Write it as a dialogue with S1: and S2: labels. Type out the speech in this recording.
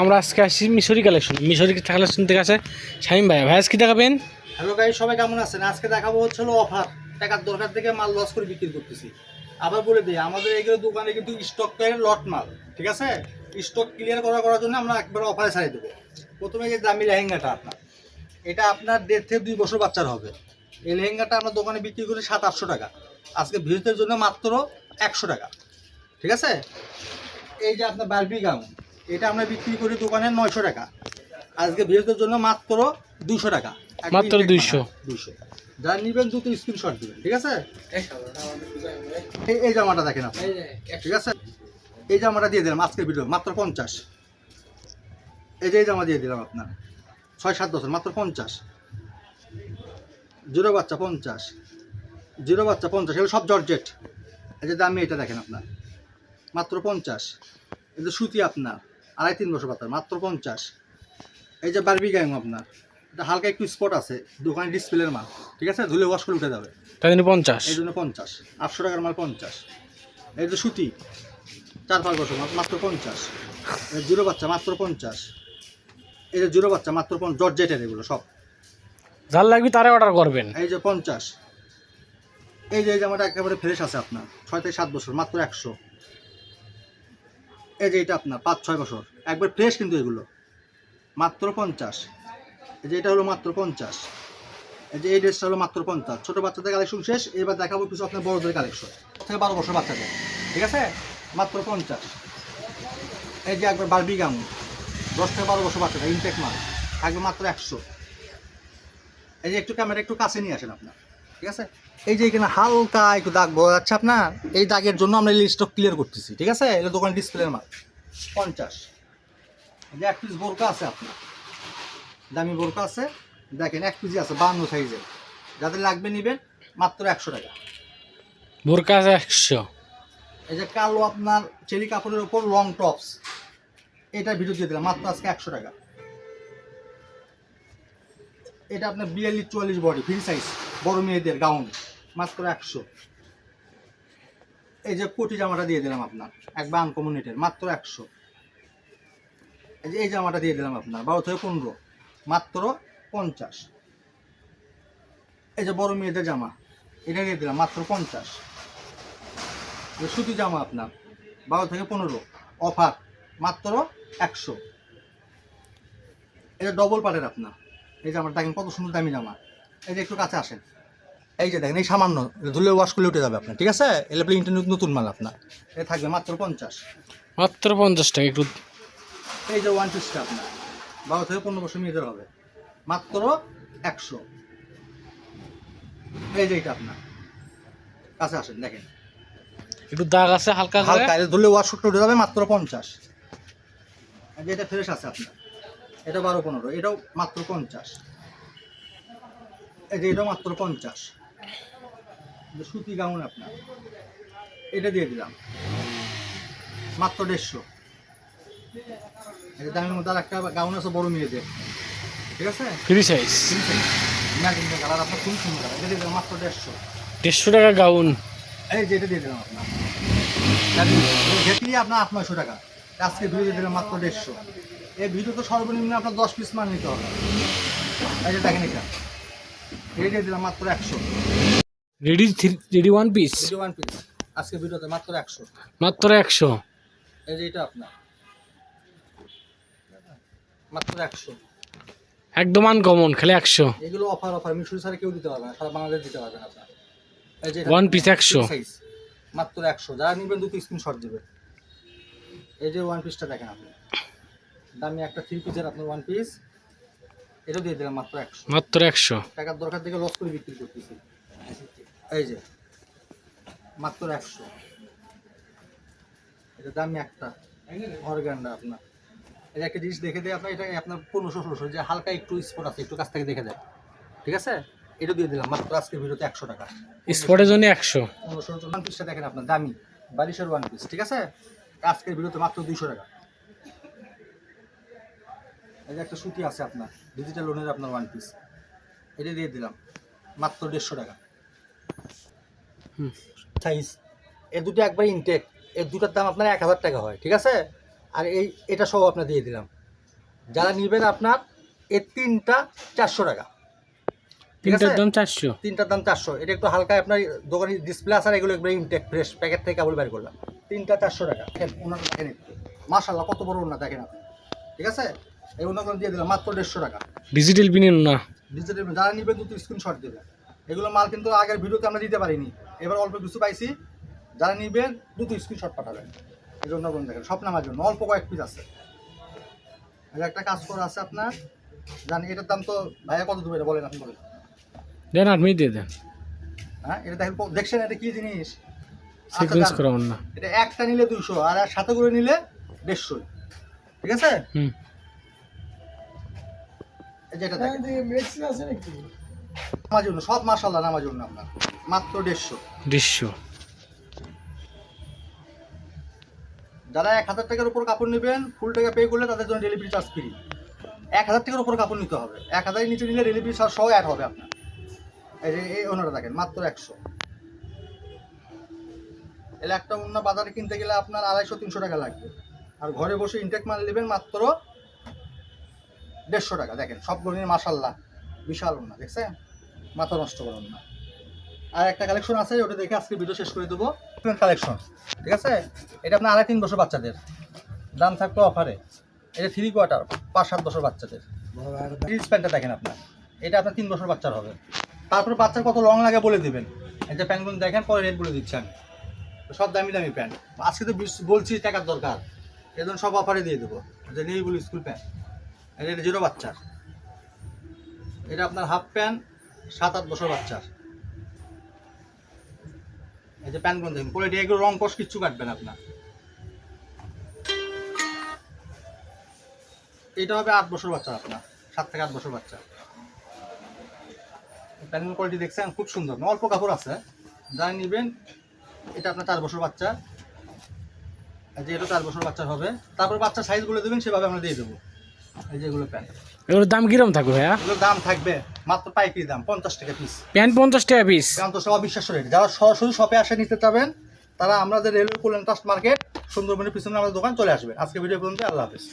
S1: আমরা আজকে আসছি মিশরি কালেকশন থেকে আছে শামিম ভাই ভাই আজকে দেখাবেন।
S2: হ্যালো গাইস, সবাই কেমন আছেন? আজকে দেখাবো হচ্ছিল অফার। টাকার দরকার থেকে মাল লস করে বিক্রি করতেছি। আবার বলে দিই, আমাদের এইগুলো দোকানে কিন্তু স্টকের লট মাল, ঠিক আছে? স্টক ক্লিয়ার করার জন্য আমরা একবার অফারে ছাড়িয়ে দেবো। প্রথমে যে দামি লেহেঙ্গাটা আপনার, এটা আপনার 1.5 থেকে 2 বছর বাচ্চার হবে। এই লেহেঙ্গাটা আমরা দোকানে বিক্রি করি 700-800 টাকা। আজকে ভিউজদের জন্য মাত্র 100 টাকা, ঠিক আছে? এই যে আপনার বারবি গাউন, এটা আমরা বিক্রি করি দোকানে 900 টাকা। আজকে ভিউজদের জন্য মাত্র 200 টাকা,
S1: মাত্র 200।
S2: যারা নিবেন দ্রুত স্ক্রিনশট দিবেন, ঠিক আছে? এই জামাটা দেখেন আপনি, ঠিক আছে? এই জামাটা দিয়ে দিলাম আজকের ভিডিও মাত্র 50। এই যে এই জামা দিয়ে দিলাম আপনার 6-7 বছর মাত্র 50। জিরো বাচ্চা 50, জিরো বাচ্চা 50, এগুলো সব জর্জেট। এই যে দামি এটা দেখেন আপনার মাত্র 50। এই যে সুতি আপনার 2.5-3 বছর বাচ্চা মাত্র 50। এই যে বারবি গাউন আপনার, এটা হালকা একটু স্পট আছে, দোকানে ডিসপ্লের মাল, ঠিক আছে? ধুলে ওয়াশ করে উঠে যাবে,
S1: তাই জন্য 50।
S2: এই জন্য 50। 800 টাকার মাল 50। এই যে সুতি 4-5 বছর মাত্র 50। এই জিরো বাচ্চা মাত্র 50। এই যে জিরো বাচ্চা মাত্র 50, জর্জেটের এগুলো সব।
S1: যার লাগবে তারা অর্ডার করবেন।
S2: এই যে 50। এই যে এই জামাটা একেবারে ফ্রেশ আছে আপনার 6-7 বছর মাত্র 100। এই যে এটা আপনার 5-6 বছর একবার ফ্রেশ, কিন্তু এগুলো মাত্র 50। এই যে এটা হলো মাত্র 50। এই যে এই ড্রেসটা হলো মাত্র 50। ছোটো বাচ্চাদের কালেকশন শেষ, এবার দেখাবো কিছু আপনার বড়দের কালেকশন। 12 বছর বাচ্চাদের, ঠিক আছে? মাত্র 50। এই যে একবার বারবি গাউন 10-12 বছর বাচ্চাদের ইনটেক মাল থাকবে মাত্র 100। এই যে একটু ক্যামেরা একটু কাছে নিয়ে আসেন আপনার, ঠিক আছে? এই যে এখানে হালকা একটু দাগ বোঝা যাচ্ছে আপনার, এই দাগের জন্য আমরা এই স্টক ক্লিয়ার করতেছি, ঠিক আছে? এটা দোকান ডিসপ্লের মাল 50। এই যে 1 পিস বোরকা আছে আপনার, দামি বোরকা আছে দেখেন, 1 পিসই আছে 52 সাইজের। যাদের লাগবে নেবেন মাত্র 100 টাকা।
S1: বোরকা আছে 100।
S2: এই যে কালো আপনার চেরি কাপড়ের উপর লং টপস, এটার ভিডিও দিয়ে দিলাম মাত্র আজকে 100 টাকা। এটা আপনার 42-44 বডি ফ্রি সাইজ বড় মেয়েদের গাউন মাত্র 100। এই যে কোটি জামাটা দিয়ে দিলাম আপনার একবার আনকমন নেটের মাত্র 100। এই যে এই জামাটা দিয়ে দিলাম আপনার 12 থেকে 15 মাত্র 50। এই যে বড় মেয়েদের জামা, এটা দিয়ে দিলাম মাত্র 50। এই সুতি জামা আপনার 12 থেকে 15 অফার মাত্র 100। এটা ডবল পাটের আপনার, এই জামাটা দেখেন কত সুন্দর দামি জামা। এই যে একটু কাছে আসেন, এই যে দেখেন এই সামান্য ধুলে ওয়াশ করলে উঠে যাবে আপনার, ঠিক আছে? এলে ইন্টারনেট নতুন মাল আপনার, এ থাকবে মাত্র 50।
S1: মাত্র 50 টাকা। একটু
S2: এই যে ওয়ান পিসটা আপনার 12 থেকে 15 বছর মেয়েদের হবে মাত্র 100। এই যে এটা আপনার কাছে আসেন দেখেন,
S1: একটু দাগ আছে হালকা করে।
S2: হালকা এটা ধুলে ওয়াশ করলে উঠে যাবে মাত্র 50। এই যে এটা ফ্রেশ আছে আপনার, এটা 12-15, এটাও মাত্র 50। এই যে এটাও মাত্র 50। সুতি গাউন আপনার, এটা দিয়ে দিলাম মাত্র 150। এই দামের মধ্যে আর একটা গাউন আছে বড় মেয়েদের, ঠিক আছে?
S1: ফ্রি সাইজ
S2: ম্যাজেন্টা কালার আপনার খুব সুন্দর, এটা দিয়ে দিলাম মাত্র 150।
S1: 150 টাকা গাউন।
S2: এই যে এটা দিয়ে দিলাম আপনার ঘেটিয়ে আপনার 800-900 টাকা। আজকে ভিডিও দিয়ে দিলাম মাত্র 150। এই ভিডিও তো সর্বনিম্ন আপনার 10 পিস মাল নিতে হবে। এই যে দেখেন এটা দিয়ে দিলাম মাত্র 100।
S1: Ready one piece
S2: video one piece আজকে ভিডিওতে মাত্র 100।
S1: মাত্র 100।
S2: এই যে এটা আপনার মাত্র 100।
S1: একদম আনকমন, খালি 100।
S2: এগুলো অফার মিশরি ছাড়া কেউ দিতে পারবে না, সারা বাংলাদেশ দিতে পারবে না আপনার। এই যে
S1: ওয়ান পিস 100
S2: সাইজ মাত্র 100। যারা নেবেন দুটো স্ক্রিনশট দেবে। এই যে ওয়ান পিসটা দেখেন আপনি, দামি একটা 3 পিসের আপনার ওয়ান পিস, এটাও দিয়ে দিলাম মাত্র 100।
S1: মাত্র 100
S2: টাকার দরকার থেকে লস করে বিক্রি করতেছি। এই যে মাত্র 100। এটা দামি একটা অর্গানটা আপনার। এই যে একটা জিনিস দেখে দেয় আপনার, এটা আপনার 1500-1600, যে হালকা একটু স্পট আছে, একটু কাছ থেকে দেখে দেয়, ঠিক আছে? এটা দিয়ে দিলাম মাত্র আজকের ভিডিওতে 100 টাকা।
S1: স্পটের জন্য 100।
S2: 1500 ওয়ান পিসটা দেখেন আপনার দামি 2200 ওয়ান পিস, ঠিক আছে? আজকের ভিডিওতে মাত্র 200 টাকা। এই যে একটা সুতি আছে আপনার ডিজিটাল লোনের আপনার ওয়ান পিস, এটা দিয়ে দিলাম মাত্র 150 টাকা। সাইজ এর দুটো একবার ইনটেক, এর দুটার দাম আপনার 1000 টাকা হয়, ঠিক আছে? আর এটা সহ আপনার দিয়ে দিলাম। যারা নেবেন আপনার এই তিনটা 400 টাকা। ঠিক আছে,
S1: তিনটার দাম 400।
S2: তিনটার দাম 400। এটা একটু হালকা আপনার দোকানে ডিসপ্লে আছে, আর এগুলো একবার ইনটেক ফ্রেশ প্যাকেট থেকে কেবল বের করলাম। তিনটা 400 টাকা। দেখেন ওনাটা দেখেন একটু, মাশাআল্লাহ কত বড় ওনা দেখেন আপনি। ঠিক আছে, এই ওনাগুলো দিয়ে দিলাম মাত্র 150 টাকা।
S1: ডিজিটাল বিনিয়োগ না,
S2: ডিজিটাল যারা নেবেন দুটো স্ক্রিনশট দেবেন। এগুলো মাল কিন্তু আগের ভিডিওতে আমরা দিতে পারিনি, এবার অল্প কিছু পাইছি। যারা নেবেন দুটো স্ক্রিনশট পাঠাবেন। এই জন্য দেখেন সব নামার জন্য অল্প কয়েক পিস আছে। একটা কাজ করা আছে আপনার, জানি এটার দাম তো ভাইয়া কত দেবে এটা বলেন, আপনি বলেন।
S1: দেন আপনি দিয়ে দেন।
S2: হ্যাঁ, এটা দেখছেন এটা কি জিনিস?
S1: সিকোয়েন্স করা না,
S2: এটা একটা নিলে 200, আর সাথে করে নিলে 150। ঠিক আছে, যেটা নামার জন্য সব মাশাআল্লাহ নামার জন্য আপনার মাত্র 150। যারা 1000 টাকার উপর কাপড় নেবেন ফুল টাকা পে করলে তাদের জন্য ডেলিভারি চার্জ ফ্রি। 1000 টাকার উপর কাপড় নিতে হবে, 1000 নিচে নিলে ডেলিভারি চার্জ সহ অ্যাড হবে আপনার। এই যে এই ওনারা দেখেন মাত্র 100। এলে একটা ওনা বাজারে কিনতে গেলে আপনার 250-300 টাকা লাগবে, আর ঘরে বসে ইনটেক মাল নেবেন মাত্র 150 টাকা। দেখেন সবগুলো নিয়ে মাশাআল্লাহ বিশাল ওনা, দেখছেন? মাথা নষ্ট করুন না। আর একটা কালেকশন আছে, ওটা দেখে আজকে ভিডিও শেষ করে দেবো। কালেকশন, ঠিক আছে, এটা আপনার 2.5-3 বছর বাচ্চাদের, দাম থাকতো অফারে। এটা 3 কোয়ার্টার 5-7 বছর বাচ্চাদের। জিন্স প্যান্টটা দেখেন আপনার, এটা আপনার 3 বছর বাচ্চার হবে। তারপরে বাচ্চার কত লং লাগে বলে দেবেন। এই যে প্যান্টগুলো দেখেন, পরে রেট বলে দিচ্ছেন। সব দামি দামি প্যান্ট, আজকে তো বলছি টাকার দরকার, এজন্য সব অফারে দিয়ে দেবো। যে নেই বলি স্কুল প্যান্ট, এটা 0 বাচ্চার। এটা আপনার হাফ প্যান্ট 7-8 বছর বাচ্চার। এই যে প্যান্টগুলো দেখুন, কোয়ালিটি এগুলো রং কষ কিচ্ছু কাটবেন আপনার। এটা হবে 8 বছর বাচ্চা আপনার, 7 থেকে 8 বছর বাচ্চা। প্যান্টগুলো কোয়ালিটি দেখছেন খুব সুন্দর, অল্প কাপড় আছে। যারা নেবেন এটা আপনার 4 বছর বাচ্চা, যে এটা 4 বছর বাচ্চার হবে। তারপর বাচ্চার সাইজ বলে দেবেন, সেভাবে আমরা দিয়ে দেবো। এই যে এগুলো প্যান্ট,
S1: এগুলোর দাম কিরকম থাকবে ভাইয়া?
S2: এগুলোর দাম থাকবে মাত্র পাইকারি দাম 50 টাকা পিস।
S1: প্যান্ট 50 টাকা পিস,
S2: অবিশ্বাস্য রেট। যারা সরাসরি শপে আসে নিতে চাবেন তারা আমাদের রেলওয়ে কোলেন ট্রাস্ট মার্কেট সুন্দরবনের পিছনে আমাদের দোকান চলে আসবেন। আজকে ভিডিও পর্যন্ত, আল্লাহ হাফেজ।